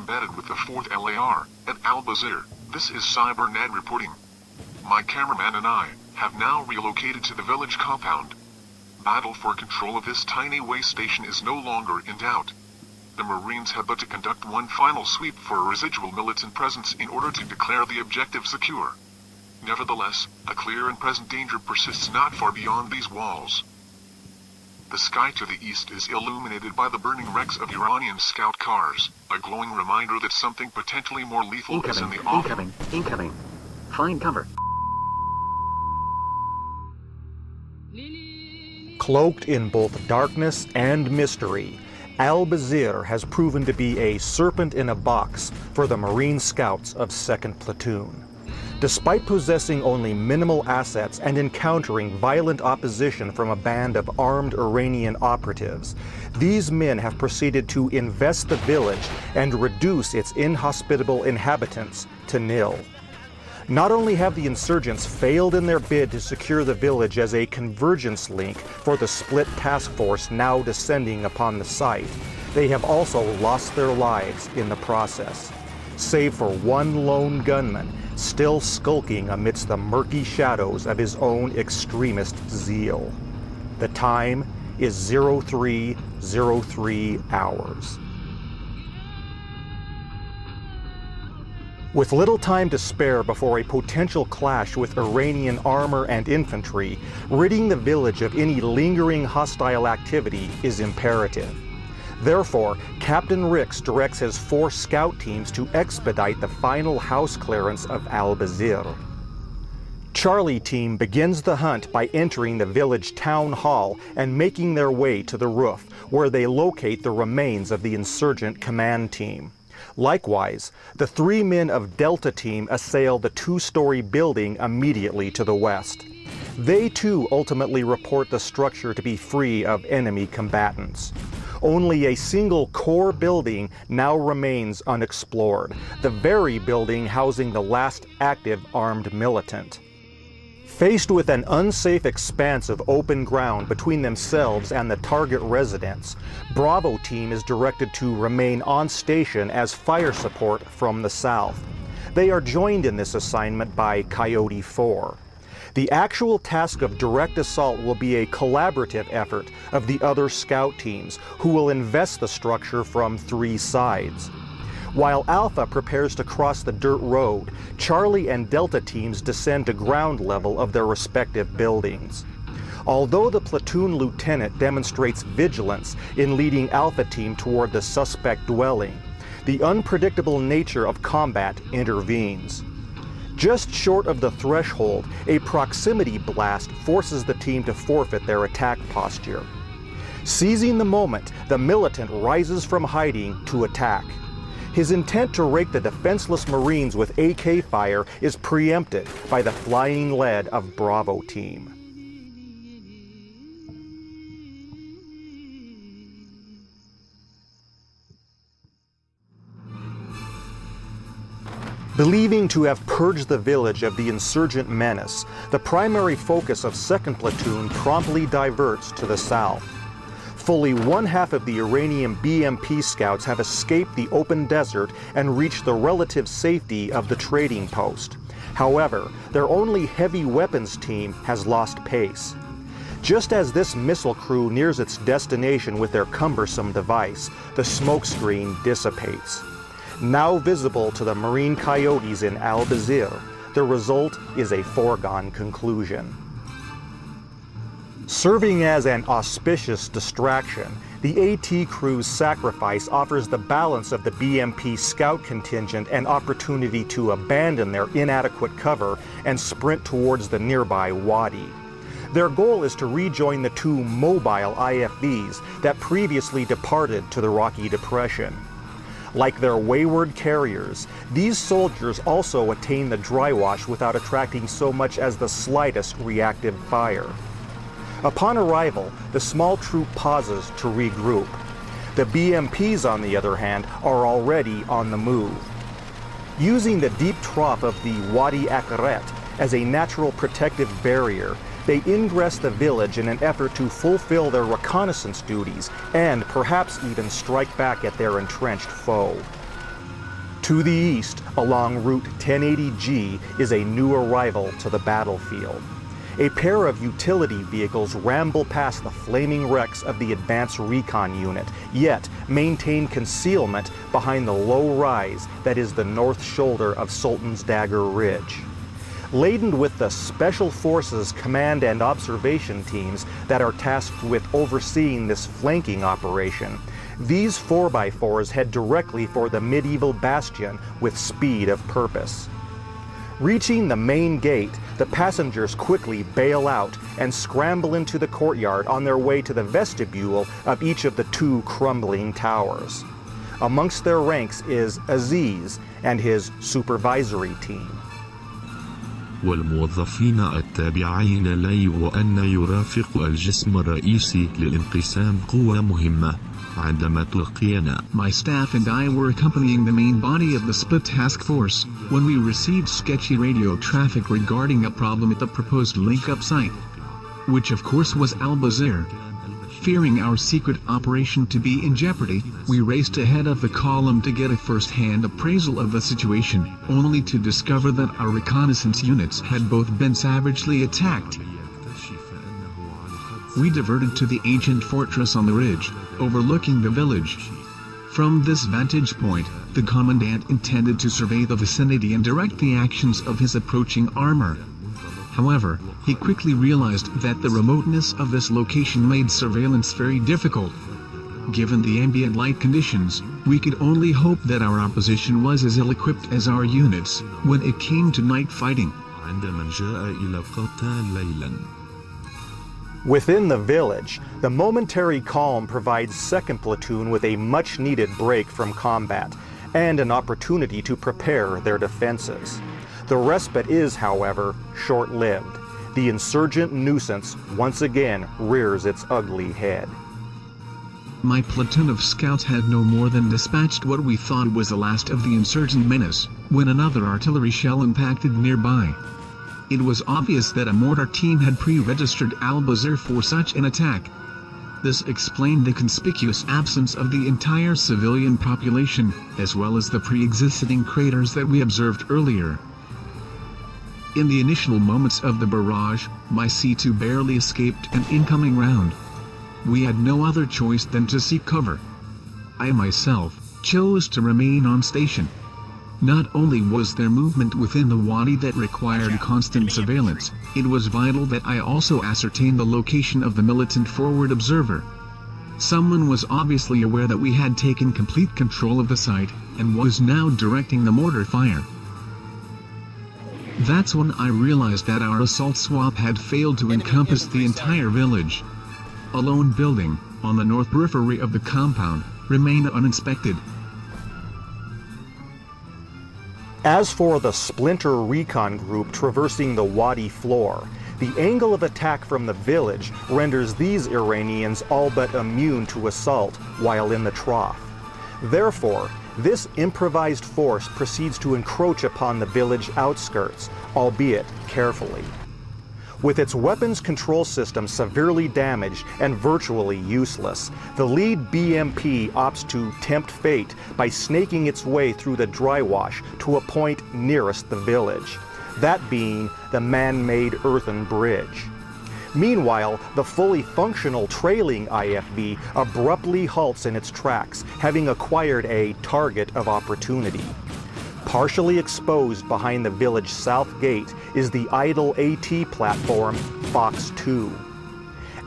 embedded with the 4th LAR at Albeit. This is CyberNet reporting. My cameraman and I have now relocated to the village compound. Battle for control of this tiny way station is no longer in doubt. The Marines have but to conduct one final sweep for a residual militant presence in order to declare the objective secure. Nevertheless, a clear and present danger persists not far beyond these walls. The sky to the east is illuminated by the burning wrecks of Iranian scout cars, a glowing reminder that something potentially more lethal is in the offing. Incoming. Find cover. Cloaked in both darkness and mystery, Albeit has proven to be a serpent in a box for the Marine Scouts of 2nd Platoon. Despite possessing only minimal assets and encountering violent opposition from a band of armed Iranian operatives, these men have proceeded to invest the village and reduce its inhospitable inhabitants to nil. Not only have the insurgents failed in their bid to secure the village as a convergence link for the split task force now descending upon the site, they have also lost their lives in the process, save for one lone gunman still skulking amidst the murky shadows of his own extremist zeal. The time is 03:03 hours. With little time to spare before a potential clash with Iranian armor and infantry, ridding the village of any lingering hostile activity is imperative. Therefore, Captain Ricks directs his 4 scout teams to expedite the final house clearance of Albeit. Charlie Team begins the hunt by entering the village town hall and making their way to the roof, where they locate the remains of the insurgent command team. Likewise, the 3 men of Delta Team assail the 2-story building immediately to the west. They too ultimately report the structure to be free of enemy combatants. Only a single core building now remains unexplored, the very building housing the last active armed militant. Faced with an unsafe expanse of open ground between themselves and the target residence, Bravo Team is directed to remain on station as fire support from the south. They are joined in this assignment by Coyote 4. The actual task of direct assault will be a collaborative effort of the other scout teams, who will invest the structure from 3 sides. While Alpha prepares to cross the dirt road, Charlie and Delta teams descend to ground level of their respective buildings. Although the platoon lieutenant demonstrates vigilance in leading Alpha Team toward the suspect dwelling, the unpredictable nature of combat intervenes. Just short of the threshold, a proximity blast forces the team to forfeit their attack posture. Seizing the moment, the militant rises from hiding to attack. His intent to rake the defenseless Marines with AK fire is preempted by the flying lead of Bravo Team. Believing to have purged the village of the insurgent menace, the primary focus of 2nd Platoon promptly diverts to the south. Fully 1/2 of the Iranian BMP scouts have escaped the open desert and reached the relative safety of the trading post. However, their only heavy weapons team has lost pace. Just as this missile crew nears its destination with their cumbersome device, the smokescreen dissipates. Now visible to the Marine Coyotes in Albeit, the result is a foregone conclusion. Serving as an auspicious distraction, the AT crew's sacrifice offers the balance of the BMP scout contingent an opportunity to abandon their inadequate cover and sprint towards the nearby wadi. Their goal is to rejoin the 2 mobile IFVs that previously departed to the Rocky Depression. Like their wayward carriers, these soldiers also attain the dry wash without attracting so much as the slightest reactive fire. Upon arrival, the small troop pauses to regroup. The BMPs, on the other hand, are already on the move. Using the deep trough of the Wadi Akaret as a natural protective barrier, they ingress the village in an effort to fulfill their reconnaissance duties and perhaps even strike back at their entrenched foe. To the east, along Route 1080G, is a new arrival to the battlefield. A pair of utility vehicles ramble past the flaming wrecks of the Advanced Recon Unit, yet maintain concealment behind the low rise that is the north shoulder of Sultan's Dagger Ridge. Laden with the Special Forces Command and Observation teams that are tasked with overseeing this flanking operation, these 4x4s head directly for the medieval bastion with speed of purpose. Reaching the main gate, the passengers quickly bail out and scramble into the courtyard on their way to the vestibule of each of the two crumbling towers. Amongst their ranks is Aziz and his supervisory team. والموظفين التابعين له وأن يرافق الجسم الرئيسي للانقسام قوة مهمة. عندما تلقينا. My staff and I were accompanying the main body of the split task force when we received sketchy radio traffic regarding a problem at the proposed link-up site, which of course was Albeit. Fearing our secret operation to be in jeopardy, we raced ahead of the column to get a first-hand appraisal of the situation, only to discover that our reconnaissance units had both been savagely attacked. We diverted to the ancient fortress on the ridge, overlooking the village. From this vantage point, the commandant intended to survey the vicinity and direct the actions of his approaching armor. However, he quickly realized that the remoteness of this location made surveillance very difficult. Given the ambient light conditions, we could only hope that our opposition was as ill-equipped as our units when it came to night fighting. عندما جاء إلى القتال ليلاً. Within the village, the momentary calm provides 2nd Platoon with a much-needed break from combat and an opportunity to prepare their defenses. The respite is, however, short-lived. The insurgent nuisance once again rears its ugly head. My platoon of scouts had no more than dispatched what we thought was the last of the insurgent menace, when another artillery shell impacted nearby. It was obvious that a mortar team had pre-registered Albeit for such an attack. This explained the conspicuous absence of the entire civilian population, as well as the pre-existing craters that we observed earlier. In the initial moments of the barrage, my C2 barely escaped an incoming round. We had no other choice than to seek cover. I myself chose to remain on station. Not only was there movement within the wadi that required constant surveillance, it was vital that I also ascertain the location of the militant forward observer. Someone was obviously aware that we had taken complete control of the site, and was now directing the mortar fire. That's when I realized that our assault swap had failed to encompass the entire village. A lone building, on the north periphery of the compound, remained uninspected. As for the Splinter Recon Group traversing the wadi floor, the angle of attack from the village renders these Iranians all but immune to assault while in the trough. Therefore, this improvised force proceeds to encroach upon the village outskirts, albeit carefully. With its weapons control system severely damaged and virtually useless, the lead BMP opts to tempt fate by snaking its way through the dry wash to a point nearest the village, that being the man-made earthen bridge. Meanwhile, the fully functional trailing IFV abruptly halts in its tracks, having acquired a target of opportunity. Partially exposed behind the village south gate is the idle AT platform Fox 2.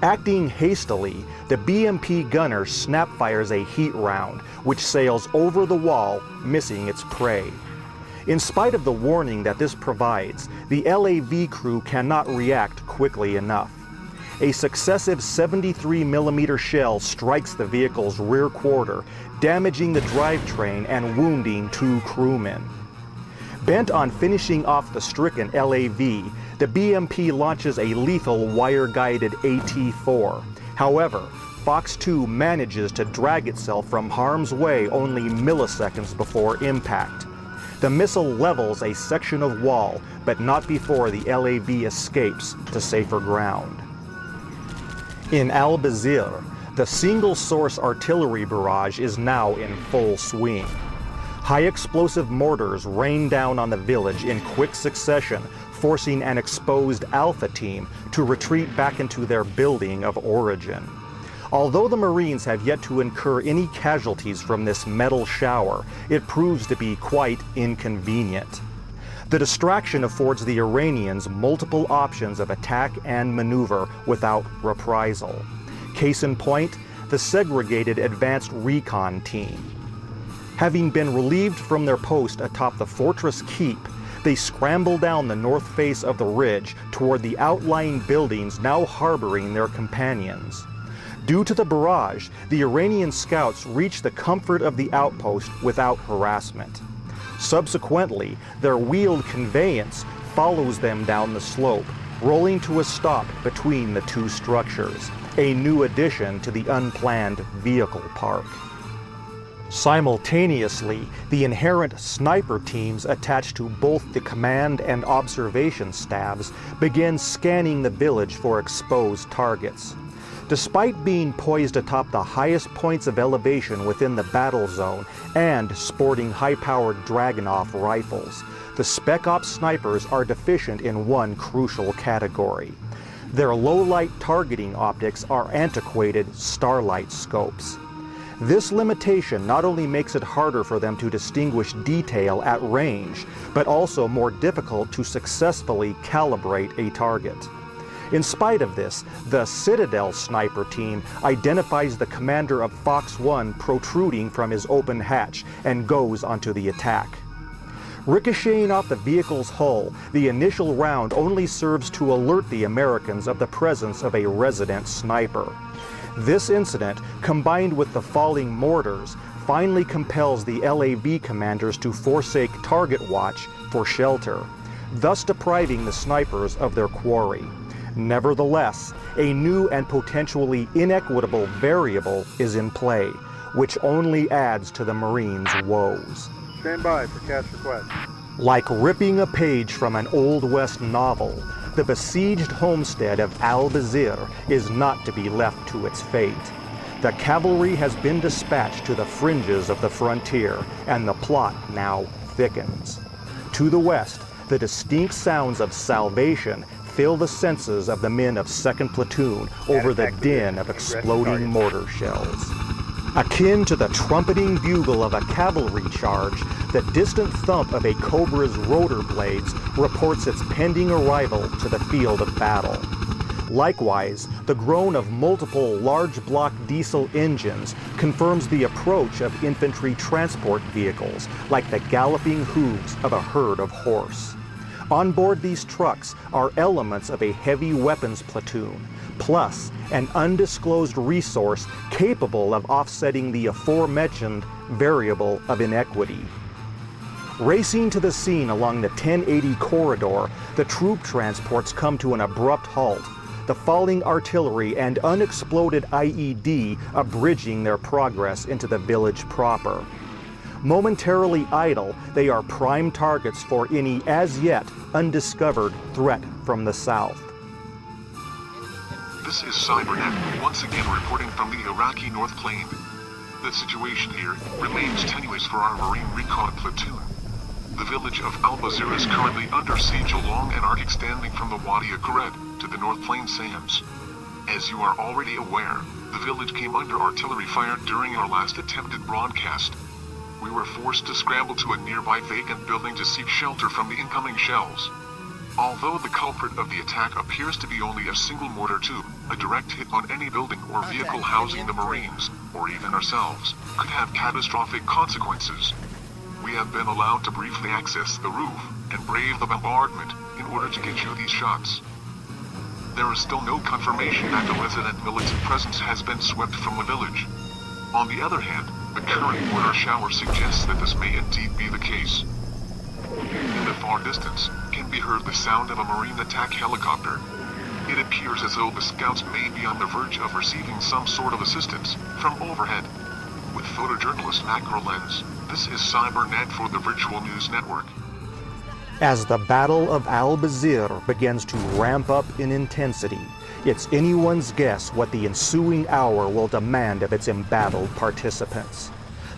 Acting hastily, the BMP gunner snap-fires a heat round, which sails over the wall, missing its prey. In spite of the warning that this provides, the LAV crew cannot react quickly enough. A successive 73mm shell strikes the vehicle's rear quarter, damaging the drivetrain and wounding 2 crewmen. Bent on finishing off the stricken LAV, the BMP launches a lethal wire-guided AT-4. However, Fox 2 manages to drag itself from harm's way only milliseconds before impact. The missile levels a section of wall, but not before the LAV escapes to safer ground. In Albeit, the single-source artillery barrage is now in full swing. High explosive mortars rain down on the village in quick succession, forcing an exposed Alpha team to retreat back into their building of origin. Although the Marines have yet to incur any casualties from this metal shower, it proves to be quite inconvenient. The distraction affords the Iranians multiple options of attack and maneuver without reprisal. Case in point, the segregated Advanced Recon Team. Having been relieved from their post atop the fortress keep, they scramble down the north face of the ridge toward the outlying buildings now harboring their companions. Due to the barrage, the Iranian scouts reach the comfort of the outpost without harassment. Subsequently, their wheeled conveyance follows them down the slope, rolling to a stop between the two structures, a new addition to the unplanned vehicle park. Simultaneously, the inherent sniper teams attached to both the command and observation staffs begin scanning the village for exposed targets. Despite being poised atop the highest points of elevation within the battle zone and sporting high-powered Dragunov rifles, the Spec Ops snipers are deficient in one crucial category. Their low-light targeting optics are antiquated starlight scopes. This limitation not only makes it harder for them to distinguish detail at range, but also more difficult to successfully calibrate a target. In spite of this, the Citadel sniper team identifies the commander of Fox 1 protruding from his open hatch and goes onto the attack. Ricocheting off the vehicle's hull, the initial round only serves to alert the Americans of the presence of a resident sniper. This incident, combined with the falling mortars, finally compels the LAV commanders to forsake target watch for shelter, thus depriving the snipers of their quarry. Nevertheless, a new and potentially inequitable variable is in play, which only adds to the Marines' woes. Stand by for cast request. Like ripping a page from an Old West novel, the besieged homestead of Albeit is not to be left to its fate. The cavalry has been dispatched to the fringes of the frontier, and the plot now thickens. To the west, the distinct sounds of salvation fill the senses of the men of 2nd Platoon over the din of exploding mortar shells. Akin to the trumpeting bugle of a cavalry charge, the distant thump of a Cobra's rotor blades reports its pending arrival to the field of battle. Likewise, the groan of multiple large block diesel engines confirms the approach of infantry transport vehicles, like the galloping hooves of a herd of horse. On board these trucks are elements of a heavy weapons platoon, plus an undisclosed resource capable of offsetting the aforementioned variable of inequity. Racing to the scene along the 1080 corridor, the troop transports come to an abrupt halt, the falling artillery and unexploded IED abridging their progress into the village proper. Momentarily idle, they are prime targets for any as-yet undiscovered threat from the south. This is Cybernet, once again reporting from the Iraqi North Plain. The situation here remains tenuous for our Marine Recon platoon. The village of Albeit is currently under siege along an arc extending from the Wadi Akared to the North Plain sands. As you are already aware, the village came under artillery fire during our last attempted broadcast. We were forced to scramble to a nearby vacant building to seek shelter from the incoming shells. Although the culprit of the attack appears to be only a single mortar tube, a direct hit on any building or vehicle housing the Marines, or even ourselves, could have catastrophic consequences. We have been allowed to briefly access the roof and brave the bombardment in order to get you these shots. There is still no confirmation that the resident militant presence has been swept from the village. On the other hand, the current mortar shower suggests that this may indeed be the case. In the far distance, can be heard the sound of a Marine attack helicopter. It appears as though the scouts may be on the verge of receiving some sort of assistance from overhead. With photojournalist macro lens, this is Cybernet for the Virtual News Network. As the Battle of Albeit begins to ramp up in intensity, it's anyone's guess what the ensuing hour will demand of its embattled participants.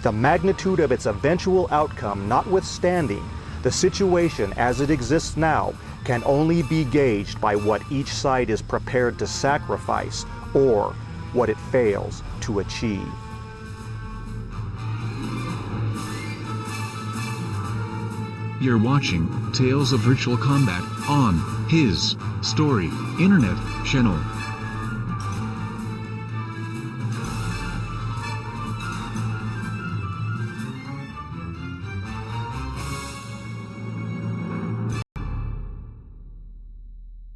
The magnitude of its eventual outcome notwithstanding, the situation as it exists now can only be gauged by what each side is prepared to sacrifice or what it fails to achieve. You're watching Tales of Virtual Combat on his Story Internet channel.